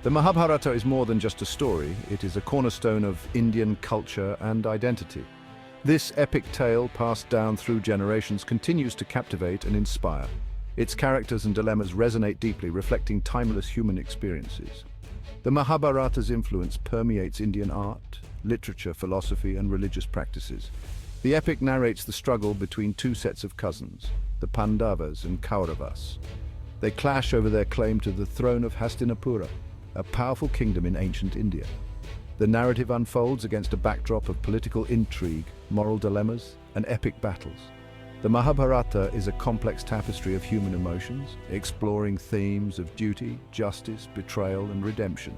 The Mahabharata is more than just a story, it is a cornerstone of Indian culture and identity. This epic tale, passed down through generations, continues to captivate and inspire. Its characters and dilemmas resonate deeply, reflecting timeless human experiences. The Mahabharata's influence permeates Indian art, literature, philosophy, and religious practices. The epic narrates the struggle between two sets of cousins, the Pandavas and Kauravas. They clash over their claim to the throne of Hastinapura, a powerful kingdom in ancient India. The narrative unfolds against a backdrop of political intrigue, moral dilemmas, and epic battles. The Mahabharata is a complex tapestry of human emotions, exploring themes of duty, justice, betrayal, and redemption.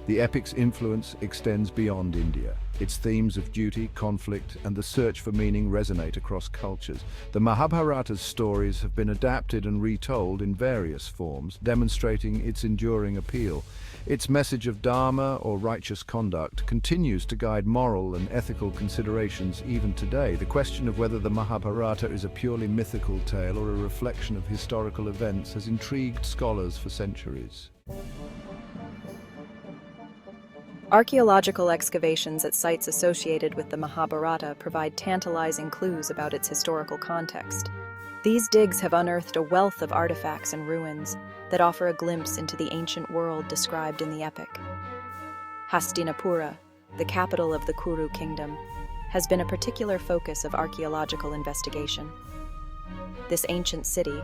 The epic's influence extends beyond India. Its themes of duty, conflict, and the search for meaning resonate across cultures. The Mahabharata's stories have been adapted and retold in various forms, demonstrating its enduring appeal. Its message of dharma, or righteous conduct, continues to guide moral and ethical considerations even today. The question of whether the Mahabharata is a purely mythical tale or a reflection of historical events has intrigued scholars for centuries. Archaeological excavations at sites associated with the Mahabharata provide tantalizing clues about its historical context. These digs have unearthed a wealth of artifacts and ruins that offer a glimpse into the ancient world described in the epic. Hastinapura, the capital of the Kuru kingdom, has been a particular focus of archaeological investigation. This ancient city,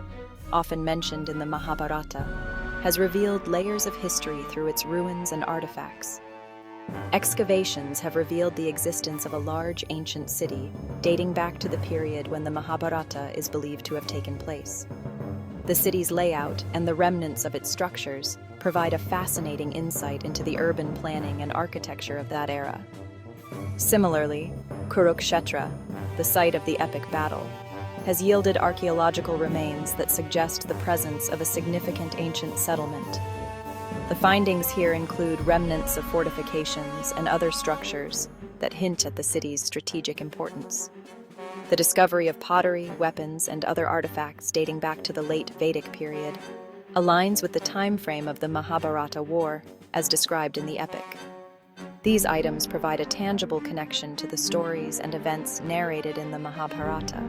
often mentioned in the Mahabharata, has revealed layers of history through its ruins and artifacts. Excavations have revealed the existence of a large ancient city dating back to the period when the Mahabharata is believed to have taken place. The city's layout and the remnants of its structures provide a fascinating insight into the urban planning and architecture of that era. Similarly, Kurukshetra, the site of the epic battle, has yielded archaeological remains that suggest the presence of a significant ancient settlement. The findings here include remnants of fortifications and other structures that hint at the city's strategic importance. The discovery of pottery, weapons, and other artifacts dating back to the late Vedic period aligns with the time frame of the Mahabharata War, as described in the epic. These items provide a tangible connection to the stories and events narrated in the Mahabharata.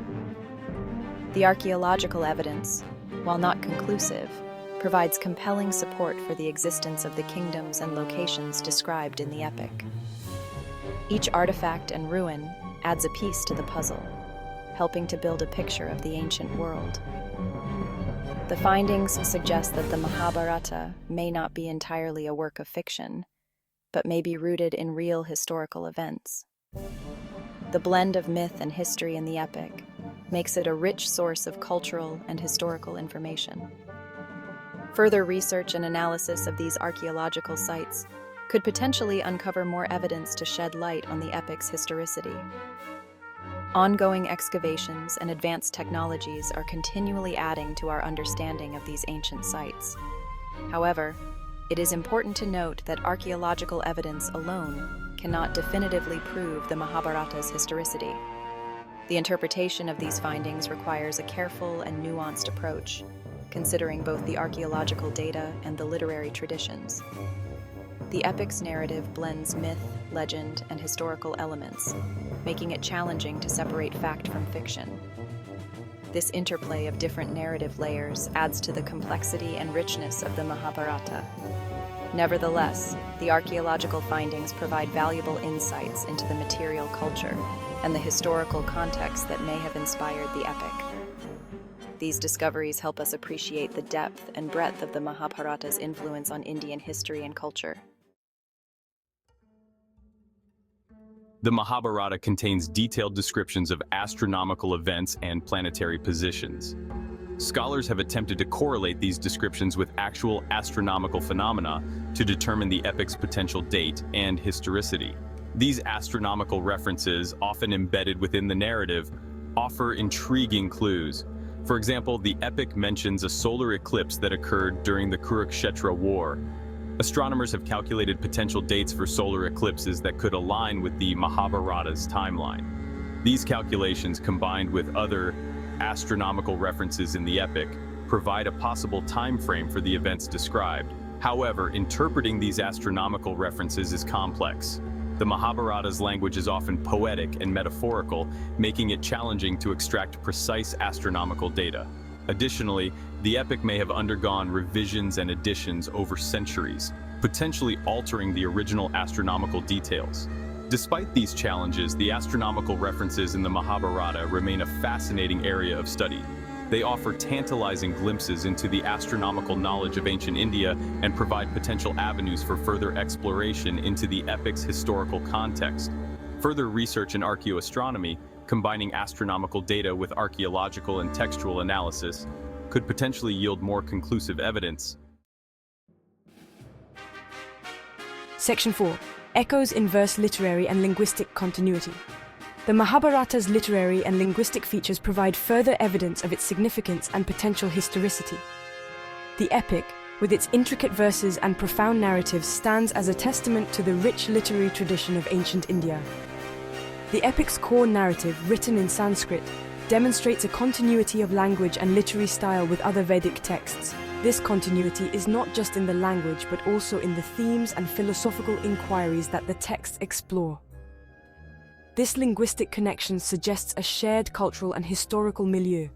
The archaeological evidence, while not conclusive, provides compelling support for the existence of the kingdoms and locations described in the epic. Each artifact and ruin adds a piece to the puzzle, helping to build a picture of the ancient world. The findings suggest that the Mahabharata may not be entirely a work of fiction, but may be rooted in real historical events. The blend of myth and history in the epic makes it a rich source of cultural and historical information. Further research and analysis of these archaeological sites could potentially uncover more evidence to shed light on the epic's historicity. Ongoing excavations and advanced technologies are continually adding to our understanding of these ancient sites. However, it is important to note that archaeological evidence alone cannot definitively prove the Mahabharata's historicity. The interpretation of these findings requires a careful and nuanced approach, considering both the archaeological data and the literary traditions. The epic's narrative blends myth, legend, and historical elements, making it challenging to separate fact from fiction. This interplay of different narrative layers adds to the complexity and richness of the Mahabharata. Nevertheless, the archaeological findings provide valuable insights into the material culture and the historical context that may have inspired the epic. These discoveries help us appreciate the depth and breadth of the Mahabharata's influence on Indian history and culture. The Mahabharata contains detailed descriptions of astronomical events and planetary positions. Scholars have attempted to correlate these descriptions with actual astronomical phenomena to determine the epic's potential date and historicity. These astronomical references, often embedded within the narrative, offer intriguing clues. For example, the epic mentions a solar eclipse that occurred during the Kurukshetra War. Astronomers have calculated potential dates for solar eclipses that could align with the Mahabharata's timeline. These calculations, combined with other astronomical references in the epic, provide a possible time frame for the events described. However, interpreting these astronomical references is complex. The Mahabharata's language is often poetic and metaphorical, making it challenging to extract precise astronomical data. Additionally, the epic may have undergone revisions and additions over centuries, potentially altering the original astronomical details. Despite these challenges, the astronomical references in the Mahabharata remain a fascinating area of study. They offer tantalizing glimpses into the astronomical knowledge of ancient India and provide potential avenues for further exploration into the epic's historical context. Further research in archaeoastronomy, combining astronomical data with archaeological and textual analysis, could potentially yield more conclusive evidence. Section 4. Echoes in verse literary and linguistic continuity. The Mahabharata's literary and linguistic features provide further evidence of its significance and potential historicity. The epic, with its intricate verses and profound narratives, stands as a testament to the rich literary tradition of ancient India. The epic's core narrative, written in Sanskrit, demonstrates a continuity of language and literary style with other Vedic texts. This continuity is not just in the language but also in the themes and philosophical inquiries that the texts explore. This linguistic connection suggests a shared cultural and historical milieu.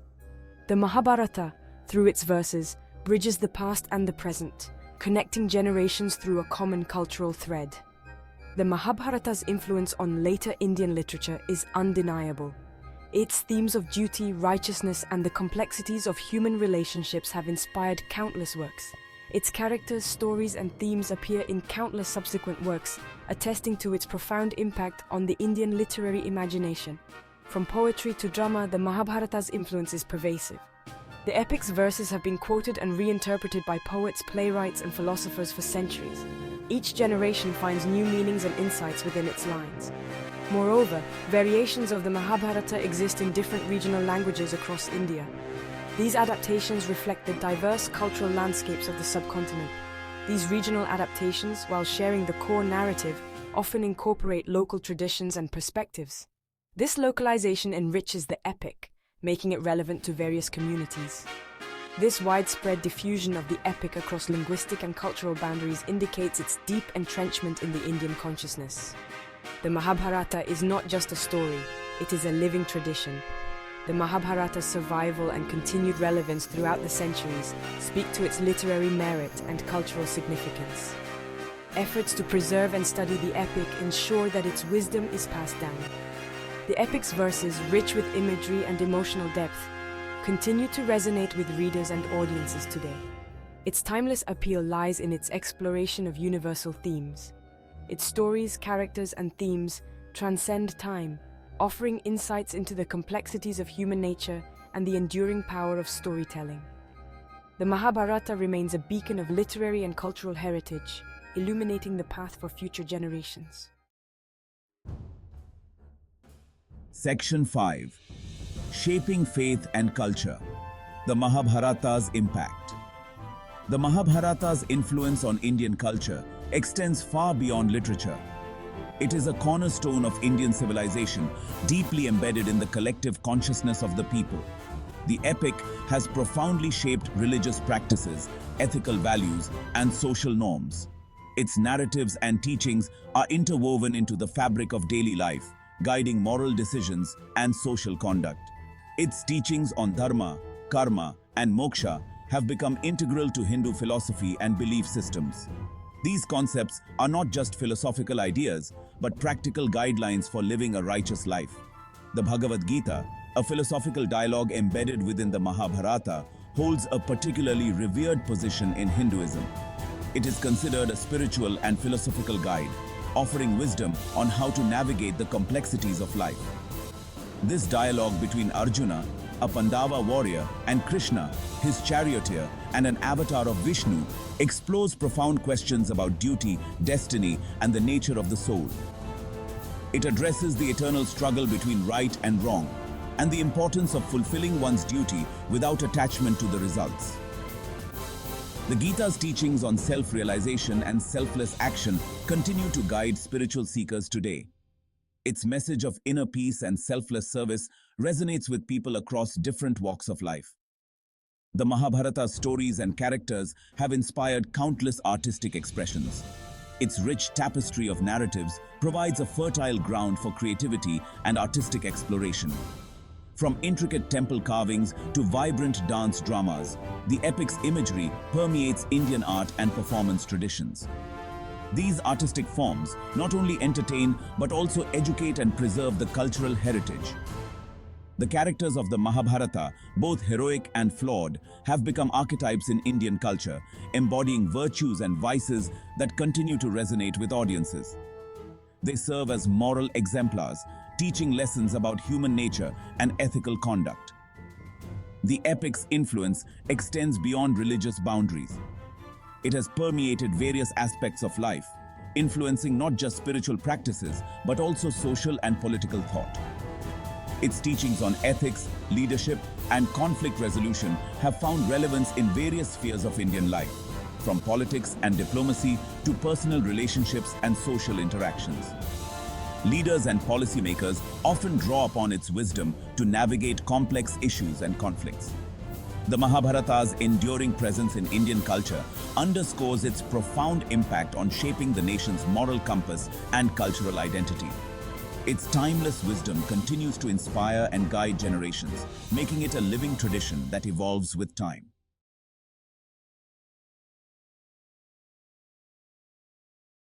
The Mahabharata, through its verses, bridges the past and the present, connecting generations through a common cultural thread. The Mahabharata's influence on later Indian literature is undeniable. Its themes of duty, righteousness, and the complexities of human relationships have inspired countless works. Its characters, stories, and themes appear in countless subsequent works, attesting to its profound impact on the Indian literary imagination. From poetry to drama, the Mahabharata's influence is pervasive. The epic's verses have been quoted and reinterpreted by poets, playwrights, and philosophers for centuries. Each generation finds new meanings and insights within its lines. Moreover, variations of the Mahabharata exist in different regional languages across India. These adaptations reflect the diverse cultural landscapes of the subcontinent. These regional adaptations, while sharing the core narrative, often incorporate local traditions and perspectives. This localization enriches the epic, making it relevant to various communities. This widespread diffusion of the epic across linguistic and cultural boundaries indicates its deep entrenchment in the Indian consciousness. The Mahabharata is not just a story, it is a living tradition. The Mahabharata's survival and continued relevance throughout the centuries speak to its literary merit and cultural significance. Efforts to preserve and study the epic ensure that its wisdom is passed down. The epic's verses, rich with imagery and emotional depth, continue to resonate with readers and audiences today. Its timeless appeal lies in its exploration of universal themes. Its stories, characters, and themes transcend time, offering insights into the complexities of human nature and the enduring power of storytelling. The Mahabharata remains a beacon of literary and cultural heritage, illuminating the path for future generations. Section 5. Shaping Faith and Culture. The Mahabharata's Impact. The Mahabharata's influence on Indian culture extends far beyond literature. It is a cornerstone of Indian civilization, deeply embedded in the collective consciousness of the people. The epic has profoundly shaped religious practices, ethical values, and social norms. Its narratives and teachings are interwoven into the fabric of daily life, guiding moral decisions and social conduct. Its teachings on dharma, karma, and moksha have become integral to Hindu philosophy and belief systems. These concepts are not just philosophical ideas, but practical guidelines for living a righteous life. The Bhagavad Gita, a philosophical dialogue embedded within the Mahabharata, holds a particularly revered position in Hinduism. It is considered a spiritual and philosophical guide, offering wisdom on how to navigate the complexities of life. This dialogue between Arjuna, a Pandava warrior, and Krishna, his charioteer and an avatar of Vishnu, explores profound questions about duty, destiny, and the nature of the soul. It addresses the eternal struggle between right and wrong, and the importance of fulfilling one's duty without attachment to the results. The Gita's teachings on self-realization and selfless action continue to guide spiritual seekers today. Its message of inner peace and selfless service resonates with people across different walks of life. The Mahabharata's stories and characters have inspired countless artistic expressions. Its rich tapestry of narratives provides a fertile ground for creativity and artistic exploration. From intricate temple carvings to vibrant dance dramas, the epic's imagery permeates Indian art and performance traditions. These artistic forms not only entertain but also educate and preserve the cultural heritage. The characters of the Mahabharata, both heroic and flawed, have become archetypes in Indian culture, embodying virtues and vices that continue to resonate with audiences. They serve as moral exemplars, teaching lessons about human nature and ethical conduct. The epic's influence extends beyond religious boundaries. It has permeated various aspects of life, influencing not just spiritual practices but also social and political thought. Its teachings on ethics, leadership, and conflict resolution have found relevance in various spheres of Indian life, from politics and diplomacy to personal relationships and social interactions. Leaders and policymakers often draw upon its wisdom to navigate complex issues and conflicts. The Mahabharata's enduring presence in Indian culture underscores its profound impact on shaping the nation's moral compass and cultural identity. Its timeless wisdom continues to inspire and guide generations, making it a living tradition that evolves with time.